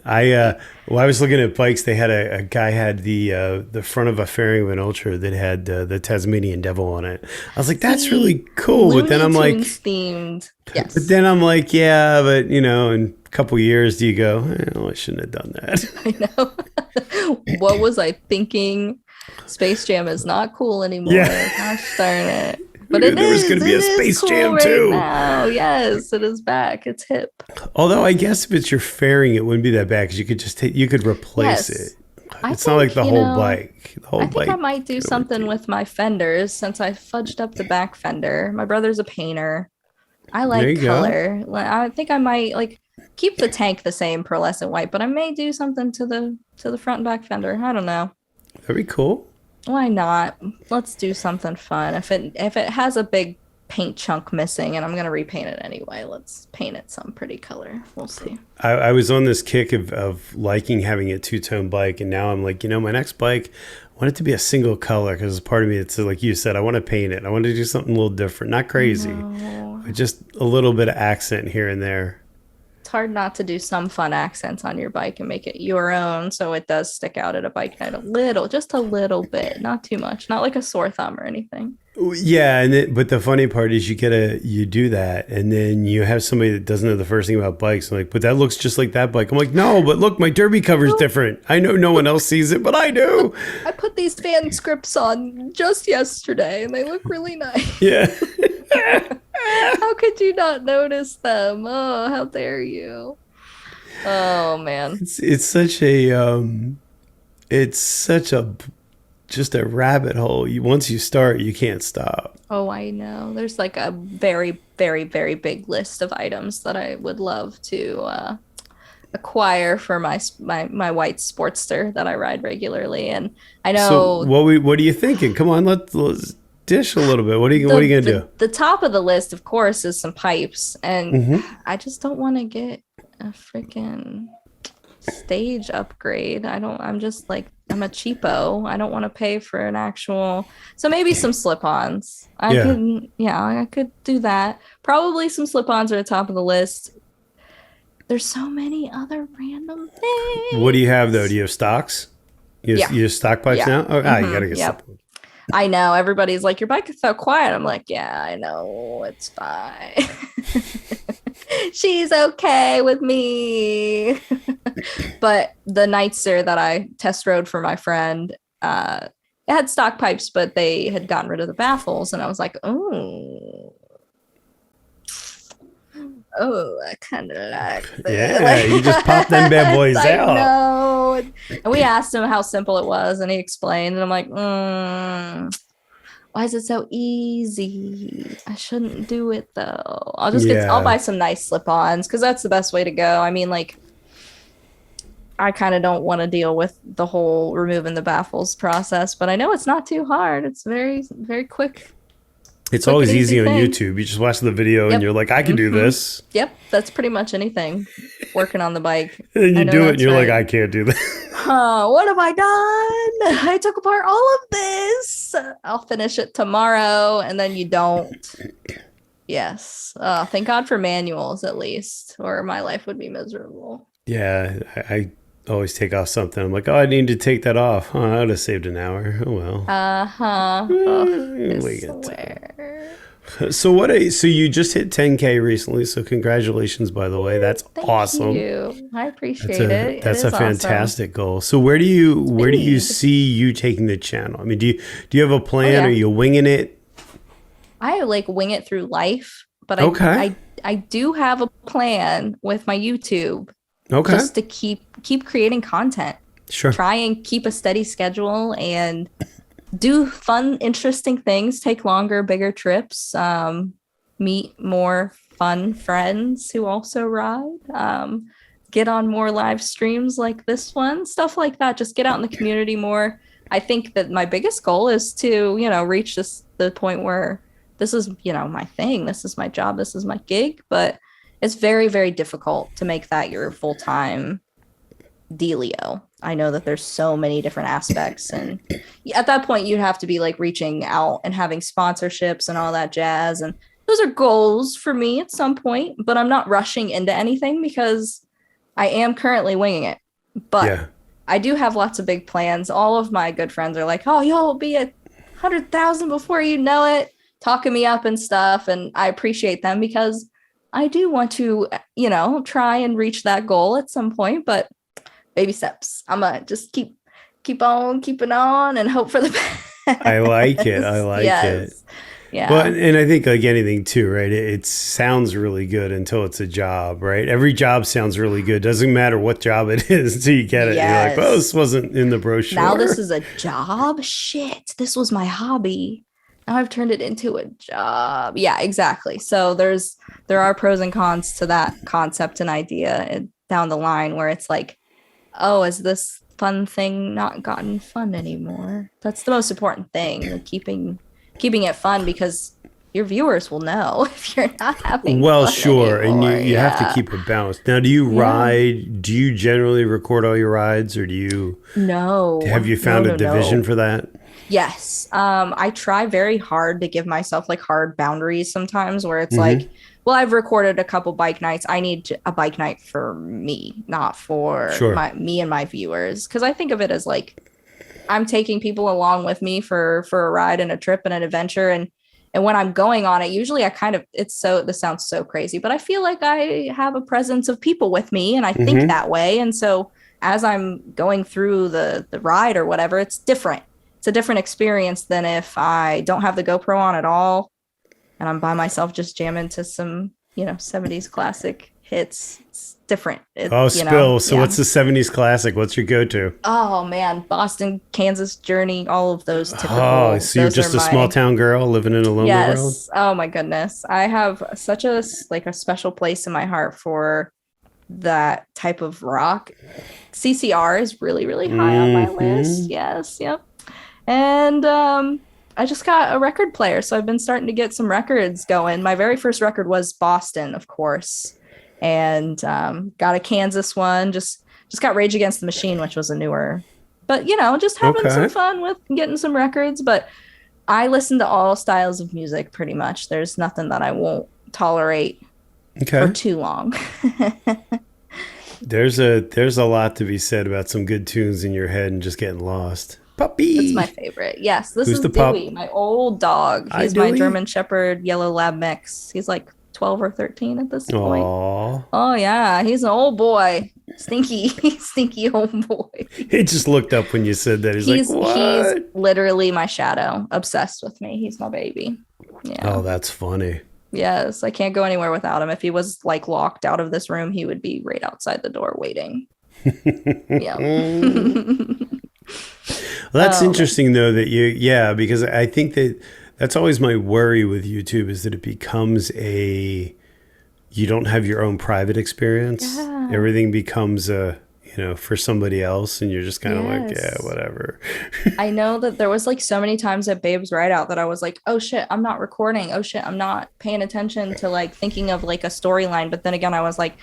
I was looking at bikes. They had a guy had the front of a Fairhaven Ultra that had the Tasmanian Devil on it. I was like, that's see really cool. But then Looney I'm like, Tunes themed. Yes. yeah, but in a couple years, do you go? I shouldn't have done that. I know. What was I thinking? Space Jam is not cool anymore. Yeah, Gosh darn it. who But knew it there was going is. to be It a is Space cool Jam right too? now. Yes, it is back. It's hip. Although I guess if it's your fairing, it wouldn't be that bad because you could just you could replace it. Yes. I It's not like think, the whole bike. The whole I think I bike. might do something with my fenders since I fudged up the back fender. My brother's a painter. I There like you go. color. I think I might like keep the tank the same pearlescent white, but I may do something to the front and back fender. I don't know. That'd be cool. Why not? Let's do something fun. If it has a big paint chunk missing and I'm gonna repaint it anyway, let's paint it some pretty color. We'll see. I was on this kick of liking having a two-tone bike, and now I'm like, my next bike, I want it to be a single color because part of me, it's like you said, I want to paint it. I want to do something a little different, not crazy, but just a little bit of accent here and there. It's hard not to do some fun accents on your bike and make it your own so it does stick out at a bike night a little, just a little bit, not too much, not like a sore thumb or anything. Yeah, but the funny part is you do that, and then you have somebody that doesn't know the first thing about bikes. I'm like, but that looks just like that bike. I'm like, no, but look, my derby cover's different. I know no one else sees it, but I do. I put these fan scripts on just yesterday, and they look really nice. Yeah. How could you not notice them? Oh, how dare you? Oh man, it's such a just a rabbit hole. Once you start, you can't stop. oh, I know. There's like a very, very, very big list of items that I would love to acquire for my white Sportster that I ride regularly. And I know. So what are you thinking? Come on, let's dish a little bit. What are you gonna do? The top of the list, of course, is some pipes, and I just don't want to get a freaking stage upgrade. I'm just like, I'm a cheapo. I don't want to pay for an actual. So maybe some slip-ons. I could do that. Probably some slip-ons are at the top of the list. There's so many other random things. What do you have though? Do you have stocks? You have stock pipes now? Oh, you gotta get something. I know. Everybody's like, your bike is so quiet. I'm like, yeah, I know. It's fine. She's okay with me. But the Nightster that I test rode for my friend, it had stock pipes, but they had gotten rid of the baffles. And I was like, oh, I kind of like that. Yeah, you just pop them bad boys out. I know. And we asked him how simple it was, and he explained. And I'm like, why is it so easy? I shouldn't do it though. I'll buy some nice slip-ons because that's the best way to go. I mean, like, I kind of don't want to deal with the whole removing the baffles process, but I know it's not too hard. It's very, very quick. It's always easy on YouTube. You just watch the video and you're like, I can do this. Yep. That's pretty much anything working on the bike. And then you do it and you're like, I can't do that. What have I done? I took apart all of this. I'll finish it tomorrow. And then you don't. Yes. Thank God for manuals at least, or my life would be miserable. Yeah. I always take off something. I'm like, I need to take that off. Oh, I would have saved an hour. Oh, well. I swear. So you just hit 10K recently. So congratulations, by the way. That's awesome. Thank you. I appreciate it. That's a fantastic goal. So where do you see you taking the channel? I mean, do you have a plan? Are you winging it? I like wing it through life, but I do have a plan with my YouTube. Okay. Just to keep creating content. Sure. Try and keep a steady schedule and do fun, interesting things, take longer, bigger trips, meet more fun friends who also ride, get on more live streams like this one, stuff like that. Just get out in the community more. I think that my biggest goal is to, reach the point where this is, my thing. This is my job. This is my gig. But it's very, very difficult to make that your full-time dealio. I know that there's so many different aspects. And at that point, you'd have to be like reaching out and having sponsorships and all that jazz. And those are goals for me at some point, but I'm not rushing into anything because I am currently winging it. But I do have lots of big plans. All of my good friends are like, oh, you'll be at 100,000 before you know it, talking me up and stuff. And I appreciate them because I do want to, try and reach that goal at some point, but baby steps. I'm going to just keep on keeping on and hope for the best. I like it. It. Yeah. Well, and I think like anything too, right? It sounds really good until it's a job, right? Every job sounds really good. Doesn't matter what job it is until you get it. Yes. You're like, well, this wasn't in the brochure. Now this is a job? Shit. This was my hobby. Now I've turned it into a job. Yeah, exactly. So there are pros and cons to that concept and idea down the line where it's like, oh, is this fun thing not gotten fun anymore. That's the most important thing, like keeping it fun, because your viewers will know if you're not having Well, fun sure, and anymore. you have to Yeah. keep it balanced. Now, do you Yeah. ride? Do you generally record all your rides, or do you have No, you no, found a no, division no. for that? Yes. I try very hard to give myself like hard boundaries sometimes where it's like, Mm-hmm. well, I've recorded a couple bike nights. I need a bike night for me, not for Sure. my me and my viewers. Cause I think of it as like I'm taking people along with me for a ride and a trip and an adventure. And when I'm going on it, usually I kind of this sounds so crazy, but I feel like I have a presence of people with me and I think Mm-hmm. that way. And so as I'm going through the ride or whatever, it's different. It's a different experience than if I don't have the GoPro on at all and I'm by myself just jamming to some, 70s classic hits. It's different. Oh, spill. So, Yeah. what's the '70s classic? What's your go-to? Oh man, Boston, Kansas Journey, all of those Oh, typical. so you're Those are just a small my town girl living in a lonely world? yes. Oh my goodness. I have such a special place in my heart for that type of rock. CCR is really, really high on my list. Mm-hmm. Yes, yep. And I just got a record player, so I've been starting to get some records going. My very first record was Boston, of course, and got a Kansas one. Just got Rage Against the Machine, which was a newer, but just having some Okay. fun with getting some records. But I listen to all styles of music pretty much. There's nothing that I won't tolerate for Okay. too long. There's a lot to be said about some good tunes in your head and just getting lost. That's my Puppy. favorite. Yes, this Who's is the Dewey, pup? my old dog. Hi, He's my Dewey. German Shepherd Yellow Lab mix. He's like 12 or 13 at this point. Aw. Oh yeah, he's an old boy. Stinky, stinky old boy. He just looked up when you said that. He's like, He's what? literally my shadow. Obsessed with me. He's my baby. Oh, Yeah. that's funny. Yes, I can't go anywhere without him. If he was like locked out of this room, he would be right outside the door waiting. Yeah. Well, that's Oh man. interesting though that yeah, because I think that that's always my worry with YouTube is that it becomes you don't have your own private experience. Yeah. Everything becomes for somebody else and you're just kind of like, yeah, Yes. whatever. I know that there was like so many times at Babe's Ride Out that I was like, oh shit, I'm not recording. Oh shit, I'm not paying attention to like thinking of like a storyline. But then again, I was like,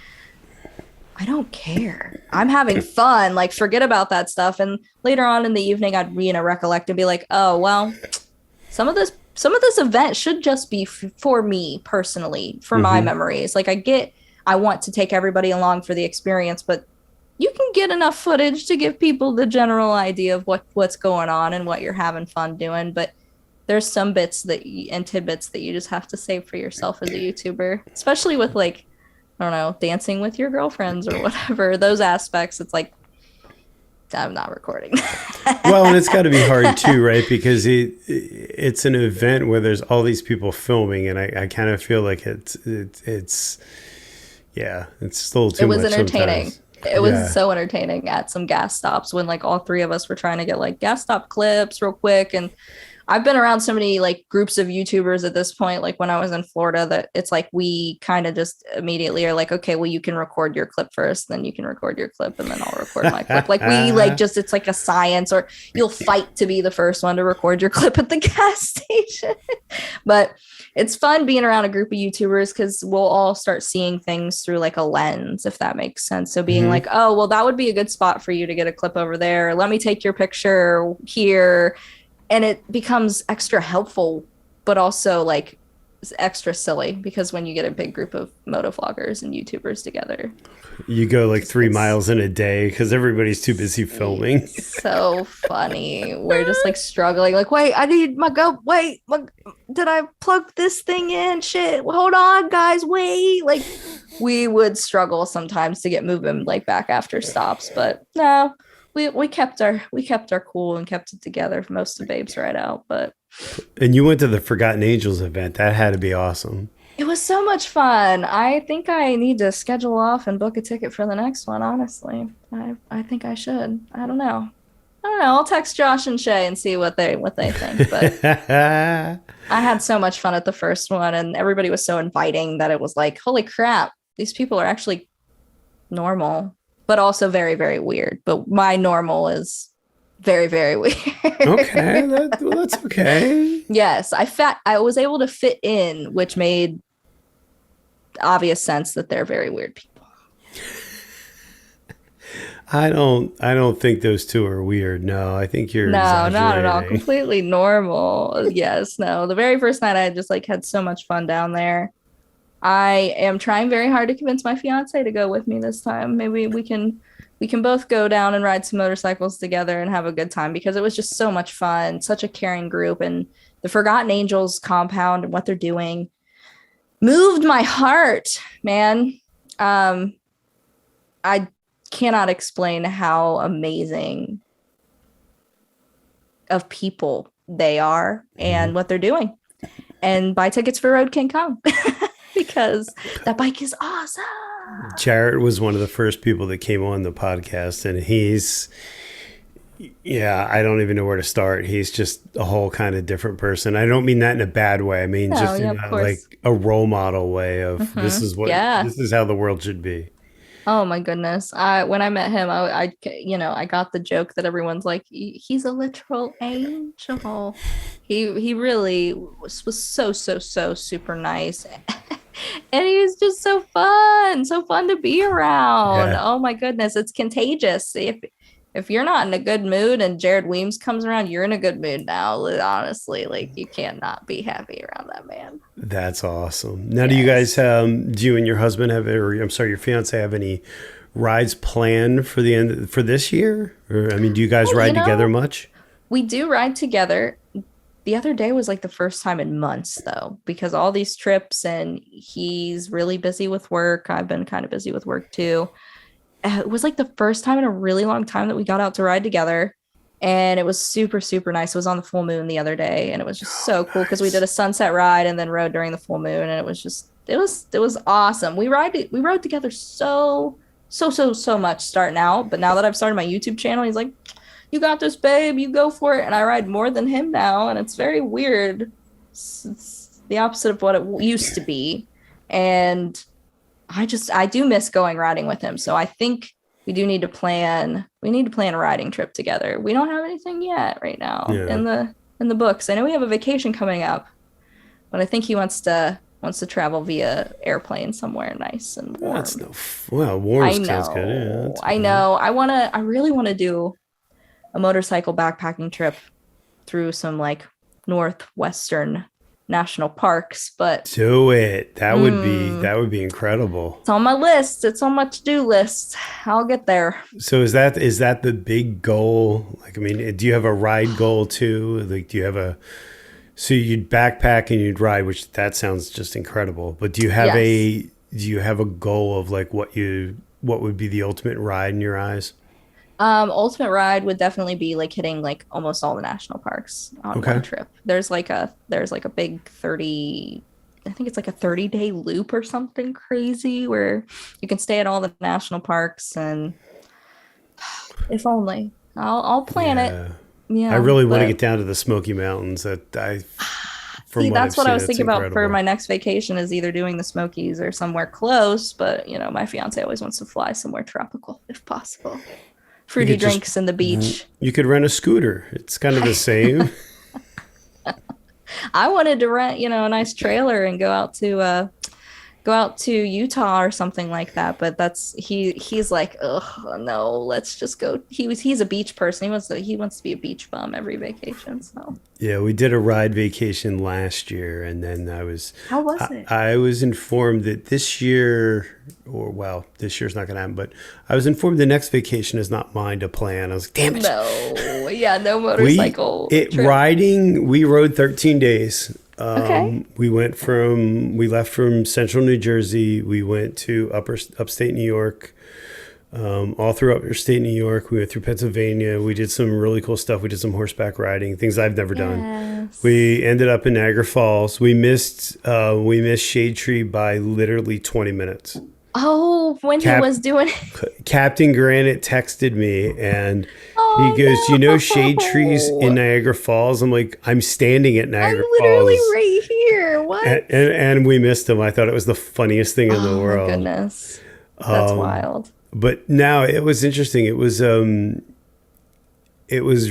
I don't care. I'm having fun. Like, forget about that stuff. And later on in the evening, I'd recollect and be like, oh well, some of this event should just be for me personally, for my Hmm. memories. Like, I want to take everybody along for the experience, but you can get enough footage to give people the general idea of what's going on and what you're having fun doing. But there's some bits and tidbits that you just have to save for yourself as a YouTuber, especially with like, I don't know, dancing with your girlfriends or whatever. Those aspects, it's like I'm not recording. Well, and it's got to be hard too, right? Because it's an event where there's all these people filming, and I kind of feel like it's yeah, it's still It too was much entertaining. sometimes. It was Yeah. so entertaining at some gas stops when like all three of us were trying to get like gas stop clips real quick. And I've been around so many like groups of YouTubers at this point, like when I was in Florida, that it's like we kind of just immediately are like, okay, well, you can record your clip first, then you can record your clip, and then I'll record my clip. Like we like just it's like a science, or you'll fight to be the first one to record your clip at the gas station. But it's fun being around a group of YouTubers because we'll all start seeing things through like a lens, if that makes sense. So being Hmm. like, oh, well, that would be a good spot for you to get a clip over there. Let me take your picture here. And it becomes extra helpful, but also like extra silly because when you get a big group of motovloggers and YouTubers together, You go like just 3 miles in a day because everybody's too busy filming. it's so funny. We're just like struggling, like, wait, I need my go. Wait, did I plug this thing in? Shit, hold on, guys, wait. Like, we would struggle sometimes to get moving like back after stops, but no, we kept our cool and kept it together for most of Babes Right Out. But And you went to the Forgotten Angels event. That had to be awesome. it was so much fun. I think I need to schedule off and book a ticket for the next one, honestly. I think I should. I don't know. I don't know. I'll text Josh and Shay and see what they think. But I had so much fun at the first one, and everybody was so inviting that it was like, holy crap, these people are actually normal. but also very, very weird. But my normal is very, very weird. Okay, that's okay. Yes, I was able to fit in, which made obvious sense that they're very weird people. I don't think those two are weird. No, I think you're No, not at all. exaggerating. Completely normal. Yes, no. The very first night I just like had so much fun down there. I am trying very hard to convince my fiance to go with me this time. Maybe we can both go down and ride some motorcycles together and have a good time because it was just so much fun, such a caring group, and the Forgotten Angels compound and what they're doing moved my heart, man. I cannot explain how amazing of people they are and what they're doing. And buy tickets for Road King Kong because that bike is awesome. Jarrett was one of the first people that came on the podcast, and I don't even know where to start. He's just a whole kind of different person. I don't mean that in a bad way. I mean, just in like a role model way of this is how the world should be. Oh my goodness. When I met him, I got the joke that everyone's like, he's a literal angel. He really was so super nice. And he was just so fun to be around. Yeah. Oh my goodness. It's contagious. If you're not in a good mood and Jared Weems comes around, you're in a good mood now. Honestly, like you can't not be happy around that man. That's awesome. Now, yes. Do you guys, do you and your husband have, or I'm sorry, your fiance have any rides planned for this year? Or, I mean, do you guys ride together much? We do ride together. The other day was like the first time in months though, because all these trips and he's really busy with work. I've been kind of busy with work too. It was like the first time in a really long time that we got out to ride together, and it was super nice. It was on the full moon the other day, and it was just so cool because we did a sunset ride and then rode during the full moon, and it was awesome. We rode together so much starting out, but now that I've started my YouTube channel, he's like, you got this, babe, you go for it. And I ride more than him now, and it's very weird. It's the opposite of what it used to be, and I do miss going riding with him. So I think we need to plan a riding trip together. We don't have anything yet right now in the books. I know we have a vacation coming up, but I think he wants to travel via airplane somewhere nice and warm. Warm sounds good. Yeah, I know. I really want to do a motorcycle backpacking trip through some like northwestern national parks, but do it. That would be incredible. It's on my list. It's on my to-do list. I'll get there. So is that the big goal? Like, I mean, do you have a ride goal too? Like, so you'd backpack and you'd ride, which that sounds just incredible. But do you have a goal of like what would be the ultimate ride in your eyes? Ultimate ride would definitely be like hitting like almost all the national parks on one trip. There's like a big 30, I think it's like a 30-day loop or something crazy where you can stay at all the national parks, and if only I'll plan it. Yeah, I really want to get down to the Smoky Mountains. That's what I was thinking about for my next vacation, is either doing the Smokies or somewhere close. But my fiance always wants to fly somewhere tropical if possible. Fruity drinks and the beach. You could rent a scooter. It's kind of the same. I wanted to rent, a nice trailer and go out to Utah or something like that. But he's like, oh no, let's just go. He's a beach person. He wants to be a beach bum every vacation. So yeah, we did a ride vacation last year, and then how was it? I was informed that this year's not gonna happen, but I was informed the next vacation is not mine to plan. I was like, damn it. No motorcycle riding. We rode 13 days. We left from central New Jersey. We went to upstate New York, all through upstate New York. We went through Pennsylvania. We did some really cool stuff. We did some horseback riding, things I've never done. We ended up in Niagara Falls. We missed Shade Tree by literally 20 minutes. Oh, when he was doing Captain Granite texted me and he goes, Shade Trees in Niagara Falls? I'm like, I'm standing at Niagara Falls. I'm literally right here. What? And we missed him. I thought it was the funniest thing in the world. Oh, my goodness. That's wild. But now it was interesting. It was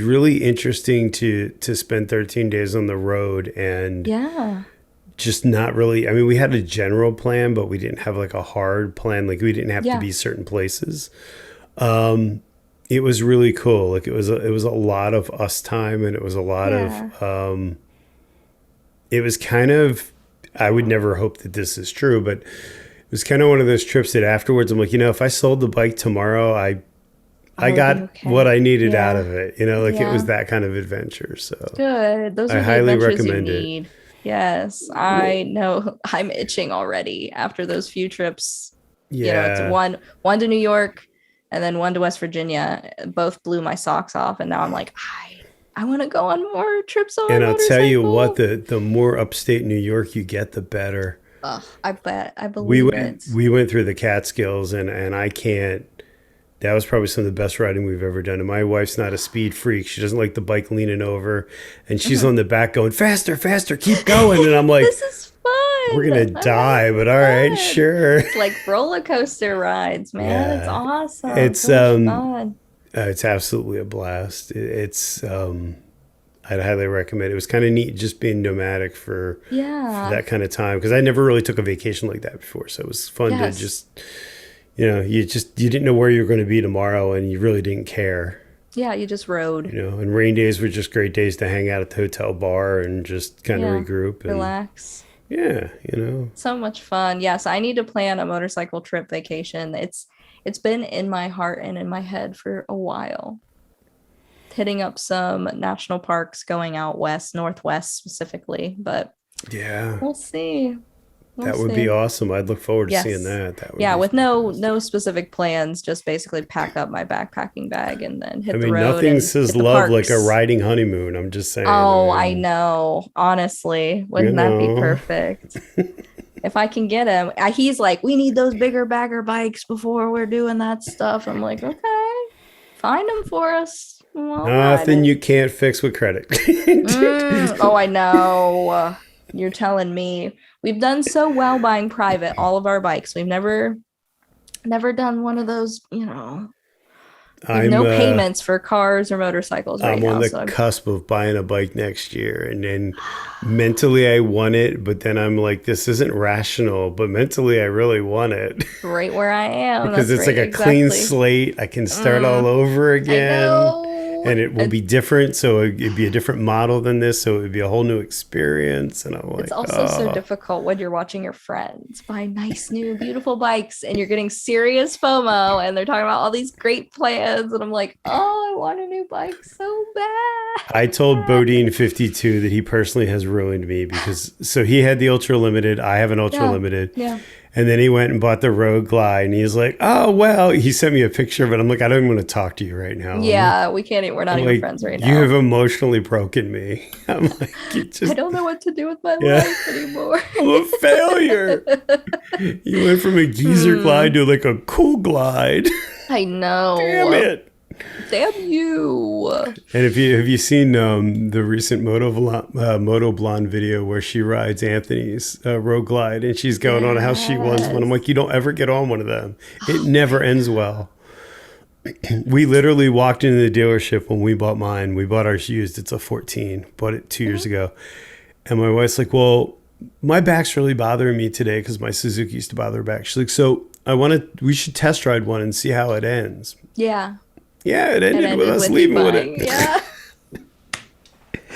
really interesting to spend 13 days on the road and Yeah. just not really. I mean, we had a general plan, but we didn't have like a hard plan. Like we didn't have to Yeah. be certain places. It was really cool. Like it was a lot of us time, and it was a lot Yeah. of. It was kind of. I would never hope that this is true, but it was kind of one of those trips that afterwards I'm like, if I sold the bike tomorrow, I I'll be got what okay. I needed out Yeah. of it. Like it was Yeah. that kind of adventure. So Good. Those I are the highly adventures you recommend it. need. Yes, Well, I know. I'm itching already after those few trips. It's yeah. one to New York and then one to West Virginia. Both blew my socks off, and now I'm like, I want to go on more trips on my And I'll tell you what, motorcycle. the more upstate New York you get, the better. Ugh, I bet. I We believe went it. we went through the Catskills, and I can't. That was probably some of the best riding we've ever done. And my wife's not a speed freak. She doesn't like the bike leaning over, and she's Mhm. on the back going faster, faster, keep going. And I'm like, This is we're fun. gonna I'm having die, but all right, fun. sure. It's like roller coaster rides, man. It's Yeah, awesome. it's So much fun. it's absolutely a blast. It's I'd highly recommend it. It was kind of neat just being nomadic for Yeah. that kind of time because I never really took a vacation like that before. So it was fun to Yes. just you didn't know where you were going to be tomorrow and you really didn't care. Yeah, you just rode. And rain days were just great days to hang out at the hotel bar and just kind of Yeah. regroup and Relax. yeah. So much fun. Yes, I need to plan a motorcycle trip vacation. It's been in my heart and in my head for a while. Hitting up some national parks, going out west, northwest specifically, but Yeah. we'll see. We'll That would be see. awesome. I'd look forward to seeing Yes. that. That would Yeah, be with no fantastic. specific plans, just basically pack up my backpacking bag and then I hit the mean, road nothing and says hit the love like a parks. riding honeymoon. I'm just saying. I Oh, I mean, know. Honestly, you wouldn't that be know. perfect? If I can get him, he's like, we need those bigger bagger bikes before we're doing that stuff. I'm like, okay, find them for us. I'll ride Nothing it. you can't fix with credit. Oh, I know. You're telling me. We've done so well buying private all of our bikes. We've never done one of those, we have I'm no uh payments for cars or motorcycles right I'm on now. the So I'm cusp of buying a bike next year, and then mentally I want it, but then I'm like, this isn't rational, but mentally I really want it right where I am. because That's it's like right, a clean exactly. slate. I can start all Mm, over I again, know. and it will be different. So it'd be a different model than this, so it would be a whole new experience. And I'm It's like, also so oh, difficult when you're watching your friends buy nice, new, beautiful bikes and you're getting serious FOMO and they're talking about all these great plans. And I'm like, oh, I want a new bike so I told bad. Bodine 52 that he personally has ruined me because so he had the Ultra Limited, I have an Ultra Yeah. Limited, Yeah. and then he went and bought the Road Glide, and he's like, "Oh well," he sent me a picture of it. I'm like, "I don't even want to talk to you right now." Yeah. We can't, we're not I'm even like, friends right "You have now. emotionally broken me." I'm like, "You I just don't know what to do with my yeah, life anymore. I'm a failure." You went from a geezer glide Hmm. to like a cool glide. I Damn know. it. Damn you. And if you have you seen the recent Moto Blonde video where she rides Anthony's Road Glide and she's going on how she wants one? I'm Yes. like, you don't ever get on one of them. It never ends well. We literally walked into the dealership when we bought mine. We bought ours used. It's a 14. Bought it 2 years Mhm. ago. And my wife's like, well, my back's really bothering me today because my Suzuki used to bother her back. She's like, so we should test ride one and see how it ends. Yeah. Yeah, it It ended with ended us with you leaving with buying. it. Yeah.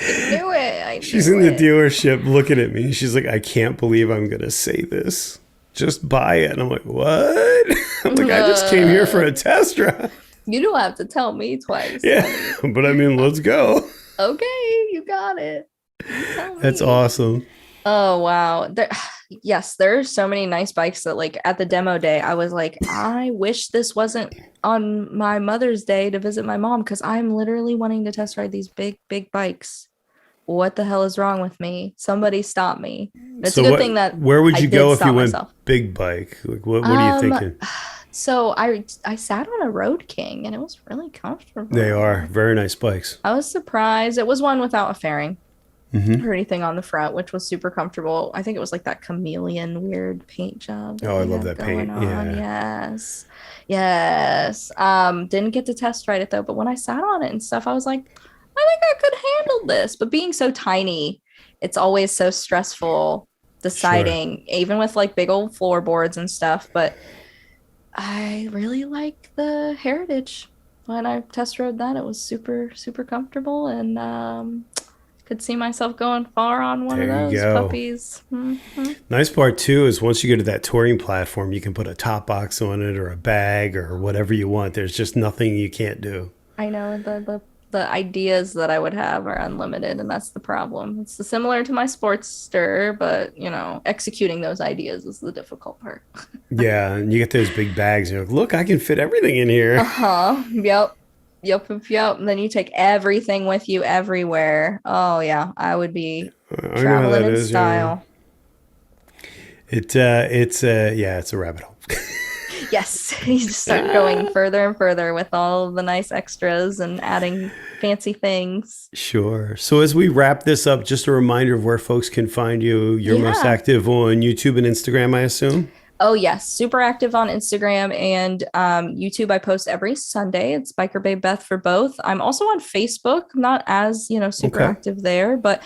I knew it. I She's knew in the it. dealership looking at me. She's like, I can't believe I'm going to say this. Just buy it. And I'm like, what? I'm like, I just came here for a test drive. You don't have to tell me twice. Yeah. But I mean, let's go. Okay, you got it. You tell That's me. awesome. Oh wow. Yes, there are so many nice bikes that like at the demo day, I was like, I wish this wasn't on my Mother's Day to visit my mom because I'm literally wanting to test ride these big, big bikes. What the hell is wrong with me? Somebody stop me. And it's a So good thing that where would I you did go if you stop went myself. big bike? Like, what are you Um, thinking? so I sat on a Road King and it was really comfortable. They are very nice bikes. I was surprised. It was one without a fairing. or anything on the front, which was super comfortable. I think it was like that chameleon weird paint job that Oh, I they love have that going paint. on. Yeah. Yes. Yes. Didn't get to test ride it though, but when I sat on it and stuff, I was like, I think I could handle this. But being so tiny, it's always so stressful Sure. deciding, even with like big old floorboards and stuff. But I really like the Heritage. When I test rode that, it was super, super comfortable and could see myself going far on one of There you those go. puppies. Mhm. Nice part too is once you go to that touring platform, you can put a top box on it or a bag or whatever you want. There's just nothing you can't do. I know the ideas that I would have are unlimited, and that's the problem. It's similar to my Sportster, but executing those ideas is the difficult part. Yeah, and you get those big bags and you're like, look, I can fit everything in here. Uh-huh. Yep. Yep, yep, yep. And then you take everything with you everywhere. Oh yeah, I would be I know how traveling that in is. Yeah, style. it's a rabbit hole. Yes, you just start going further and further with all the nice extras and adding fancy things. Sure. So as we wrap this up, just a reminder of where folks can find you. You're most Yeah. active on YouTube and Instagram, I assume. Oh, yes. Super active on Instagram and YouTube. I post every Sunday. It's Biker Babe Beth for both. I'm also on Facebook, not as, super Okay. active there, but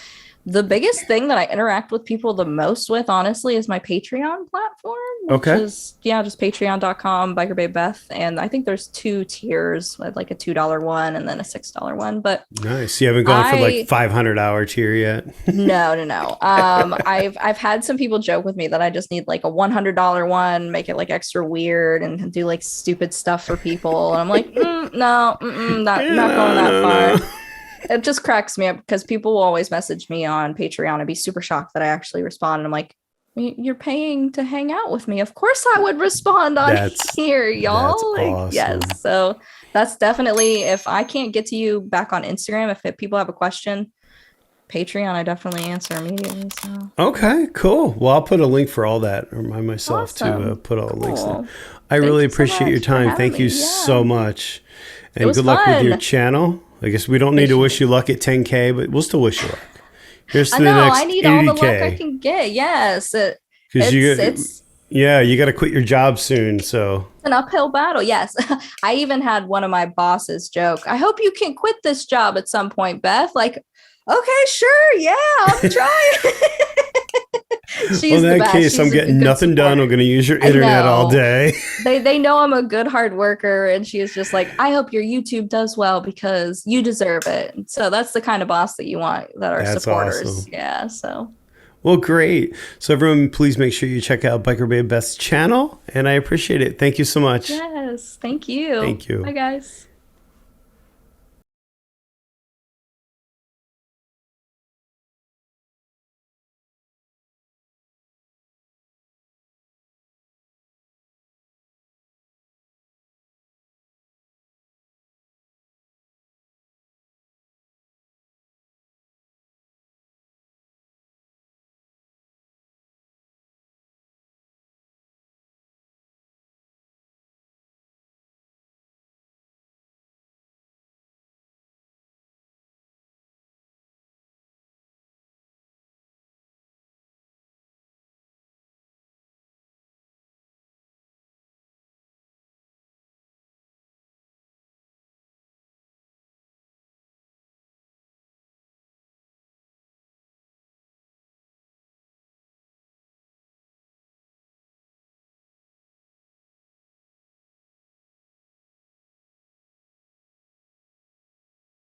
the biggest thing that I interact with people the most with, honestly, is my Patreon platform, which Okay. is, yeah, just patreon.com, Biker Babe Beth. And I think there's two tiers, like a $2 one and then a $6 one. But Nice. You haven't gone for like I 500-hour tier yet. No, no, no. I've had some people joke with me that I just need like a $100 one, make it like extra weird and do like stupid stuff for people. And I'm like, no, not going Yeah, that no, far. no. It just cracks me up because people will always message me on Patreon and be super shocked that I actually respond. And I'm like, you're paying to hang out with me. Of course I would respond on That's here, that's y'all. Like, yes. awesome. So that's definitely, if I can't get to you back on Instagram, if people have a question, Patreon, I definitely answer immediately. So Okay, cool. Well, I'll put a link for all that. Remind myself to awesome. put all the links there. Cool. I Thank really you so appreciate your much for time. having Thank you me. so Yeah. much. It And was good luck with your fun. channel. I guess we don't need to wish you luck at 10K, but we'll still wish you luck. Here's I to the know. I next need all the luck I 80K. can get. Yes. Because It's you got to quit your job soon. So, an uphill battle. Yes. I even had one of my bosses joke, I hope you can quit this job at some point, Beth. Like, okay, sure. Yeah, I'm trying. well, She's in the that best. case, I'm She's a getting good nothing done. I'm supporter. going to use your I internet all know. day. They know I'm a good hard worker, and she is just like, I hope your YouTube does well because you deserve it. So that's the kind of boss that you want, that are That's supporters. awesome. Yeah. So Well, great. So, everyone, please make sure you check out Biker Babe Best's channel. And I appreciate it. Thank you so much. yes, thank you. Thank you. Bye guys.